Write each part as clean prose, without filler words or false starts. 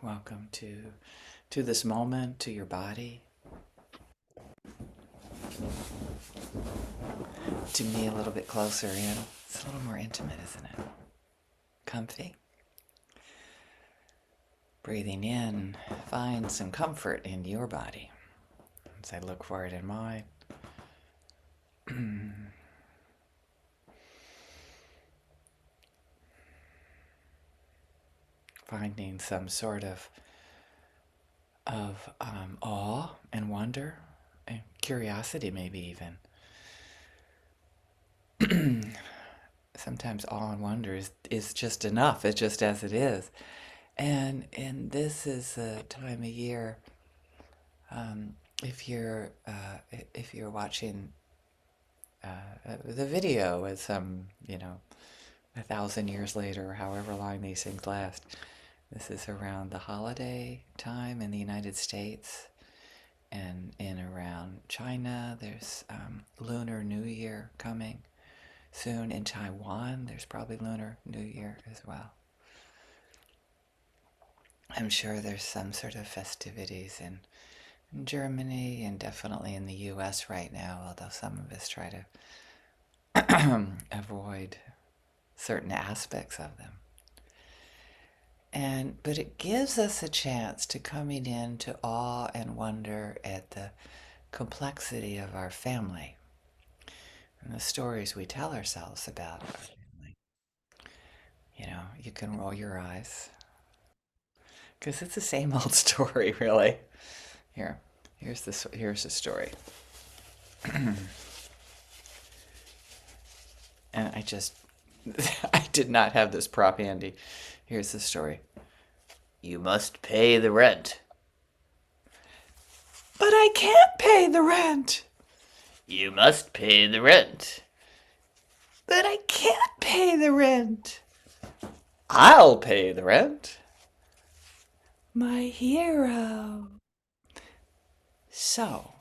Welcome to this moment, to your body, to me a little bit closer in. It's a little more intimate, isn't it? Comfy. Breathing in, find some comfort in your body. As I look for it in mine. Finding some sort of awe and wonder and curiosity, maybe even. Sometimes awe and wonder is just enough. It's just as it is. And this is a time of year. Um, if you're watching the video with some 1,000 years later, or however long these things last, this is around the holiday time in the United States, and in around China, there's Lunar New Year coming soon. In Taiwan, there's probably Lunar New Year as well. I'm sure there's some sort of festivities in Germany and definitely in the US right now, although some of us try to avoid certain aspects of them. But it gives us a chance to coming into awe and wonder at the complexity of our family and the stories we tell ourselves about our family. You can roll your eyes because it's the same old story, really. Here, here's the story. And I did not have this prop handy. Here's the story. You must pay the rent. But I can't pay the rent. You must pay the rent. But I can't pay the rent. I'll pay the rent. My hero. So,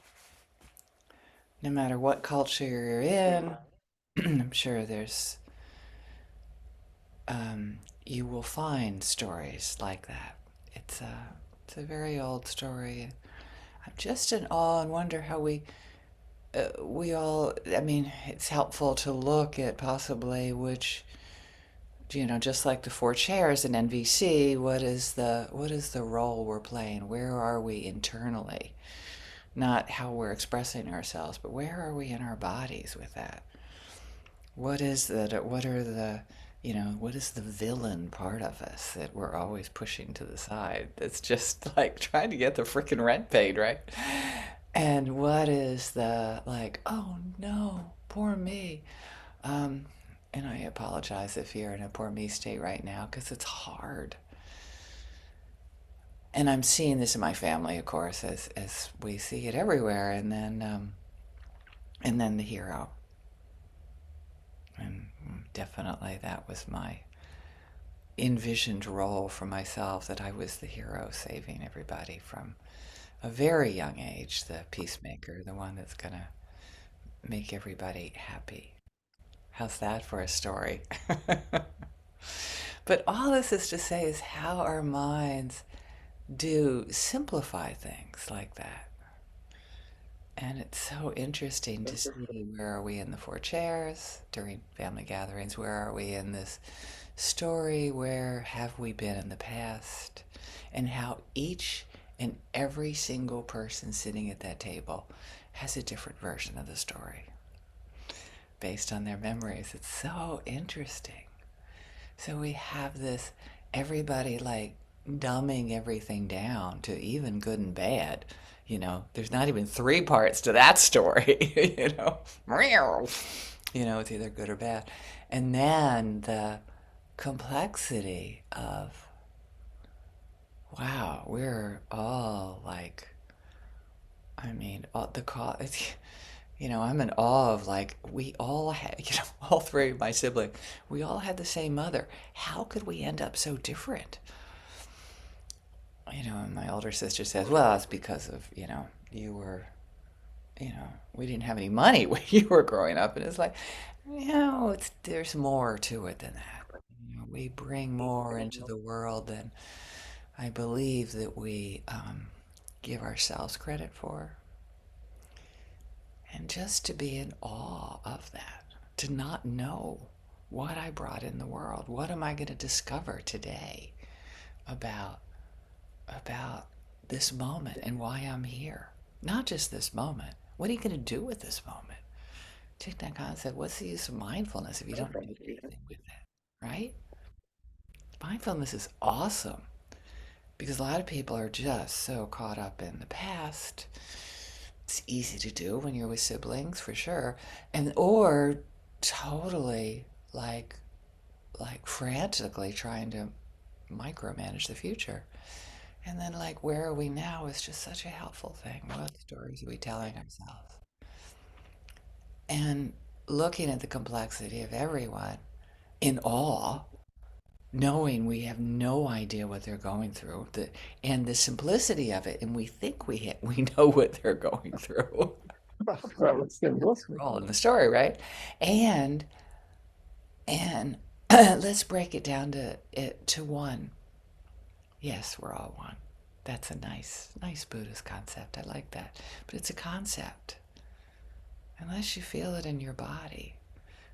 no matter what culture you're in, I'm sure you will find stories like that. It's a very old story. I'm just in awe and wonder how we all. I mean, it's helpful to look at possibly which, just like the four chairs in NVC. What is the role we're playing? Where are we internally? Not how we're expressing ourselves, but where are we in our bodies with that? What is that? What is the villain part of us that we're always pushing to the side? That's just like trying to get the freaking rent paid, right? And what is the like, oh no, poor me. Um, and I apologize if you're in a poor me state right now because it's hard. And I'm seeing this in my family, of course, as we see it everywhere. And then the hero. And definitely that was my envisioned role for myself, that I was the hero saving everybody from a very young age, the peacemaker, the one that's going to make everybody happy. How's that for a story? But all this is to say is how our minds do simplify things like that. And it's so interesting to see, where are we in the four chairs during family gatherings? Where are we in this story? Where have we been in the past? And how each and every single person sitting at that table has a different version of the story based on their memories. It's so interesting. So we have this, everybody like dumbing everything down to even good and bad. There's not even three parts to that story. It's either good or bad. And then the complexity of, wow, we're all like, I mean, all the I'm in awe of, like, we all had, all three of my siblings, we all had the same mother. How could we end up so different? And my older sister says, well, it's because of, you were, we didn't have any money when you were growing up. And it's like, there's more to it than that. We bring more into the world than I believe that we give ourselves credit for. And just to be in awe of that, to not know what I brought in the world. What am I going to discover today about about this moment and why I'm here? Not just this moment. What are you going to do with this moment? Thich Nhat Hanh said, "What's the use of mindfulness if you don't do anything with it?" Right? Mindfulness is awesome because a lot of people are just so caught up in the past. It's easy to do when you're with siblings, for sure, and or totally frantically trying to micromanage the future. And then where are we now is just such a helpful thing. What stories are we telling ourselves? And looking at the complexity of everyone in awe, knowing we have no idea what they're going through, and the simplicity of it, and we think we know what they're going through. We're all in the story, right? And and let's break it down to one. Yes, we're all one. That's a nice Buddhist concept. I like that. But it's a concept. Unless you feel it in your body,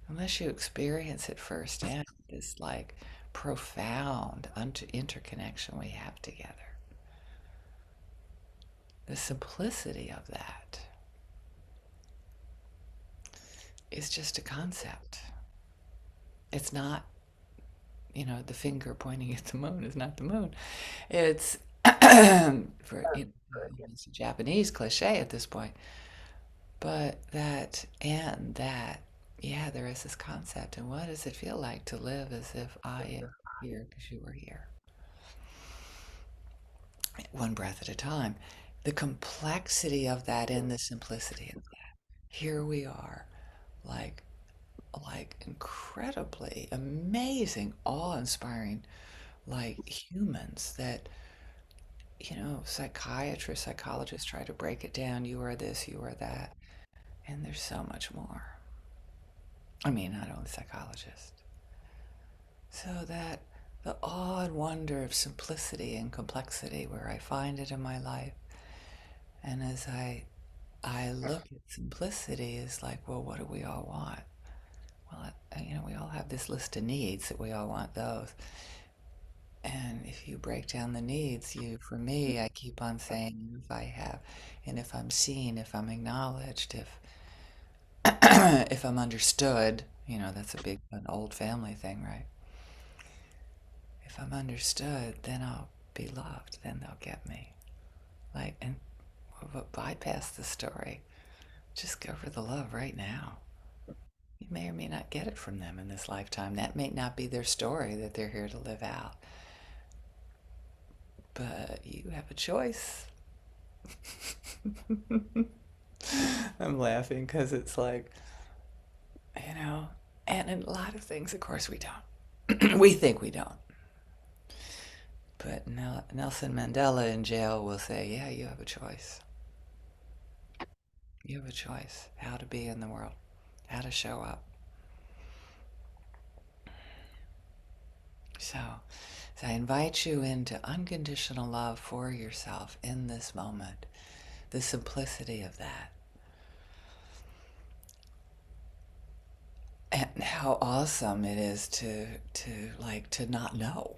unless you experience it firsthand, this profound interconnection we have together. The simplicity of that is just a concept. It's not, the finger pointing at the moon is not the moon. It's it's a Japanese cliche at this point. But yeah, there is this concept. And what does it feel like to live as if I am here because you were here? One breath at a time. The complexity of that and the simplicity of that. Here we are, like incredibly amazing, awe-inspiring, humans that, psychiatrists, psychologists try to break it down. You are this, you are that. And there's so much more. I mean, not only psychologists. So that the awe and wonder of simplicity and complexity where I find it in my life. And as I look at simplicity is like, well, what do we all want? Well, we all have this list of needs that we all want those. And if you break down the needs, for me, I keep on saying if I have, and if I'm seen, if I'm acknowledged, if if I'm understood, that's an old family thing, right? If I'm understood, then I'll be loved. Then they'll get me. And bypass the story. Just go for the love right now. You may or may not get it from them in this lifetime. That may not be their story that they're here to live out. But you have a choice. I'm laughing because it's and in a lot of things, of course, we don't. We think we don't. But Nelson Mandela in jail will say, yeah, you have a choice. You have a choice how to be in the world, how to show up. So, I invite you into unconditional love for yourself in this moment, the simplicity of that. And how awesome it is to not know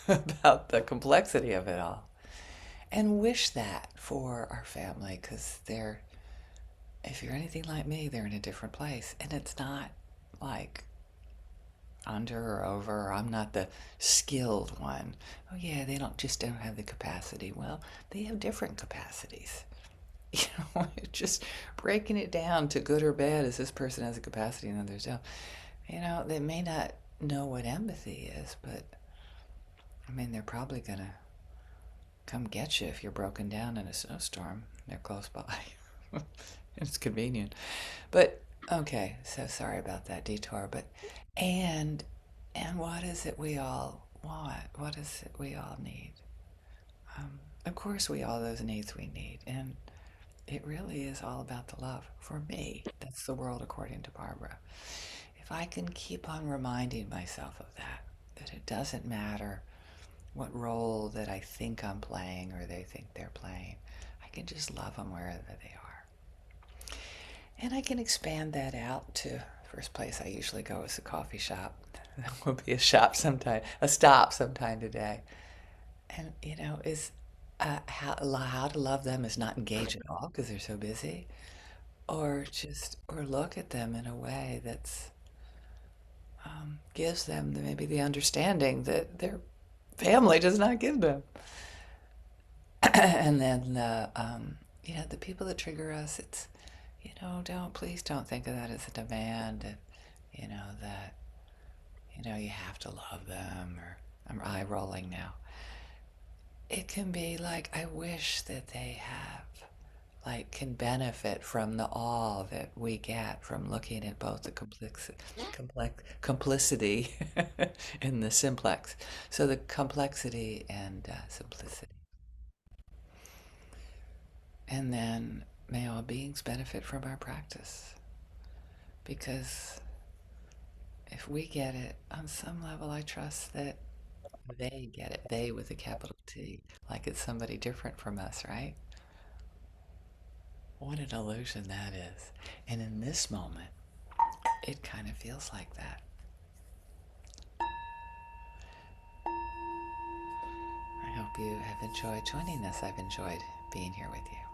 about the complexity of it all. And wish that for our family because if you're anything like me, they're in a different place. And it's not like under or over, or I'm not the skilled one. Oh yeah, they don't have the capacity. Well, they have different capacities. Just breaking it down to good or bad as this person has a capacity and others don't. They may not know what empathy is, but I mean, they're probably gonna come get you if you're broken down in a snowstorm. They're close by. It's convenient. But okay, so sorry about that detour. But and what is it we all want? What is it we all need? Of course, we all those needs we need, and it really is all about the love. For me, that's the world according to Barbara. If I can keep on reminding myself of that it doesn't matter what role that I think I'm playing or they think they're playing. I can just love them wherever they are. And I can expand that out to first place I usually go is a coffee shop. That will be a shop sometime, a stop sometime today. And is how to love them is not engage at all because they're so busy, or look at them in a way that's gives them maybe the understanding that their family does not give them. And then the people that trigger us, it's don't please don't think of that as a demand. That you have to love them, or I'm eye rolling now. It can be like, I wish that they have, like, can benefit from the awe that we get from looking at both the complicity and the simplex. So the complexity and simplicity. And then may all beings benefit from our practice. Because if we get it, on some level, I trust that they get it. They with a capital T, like it's somebody different from us, right? What an illusion that is. And in this moment, it kind of feels like that. I hope you have enjoyed joining us. I've enjoyed being here with you.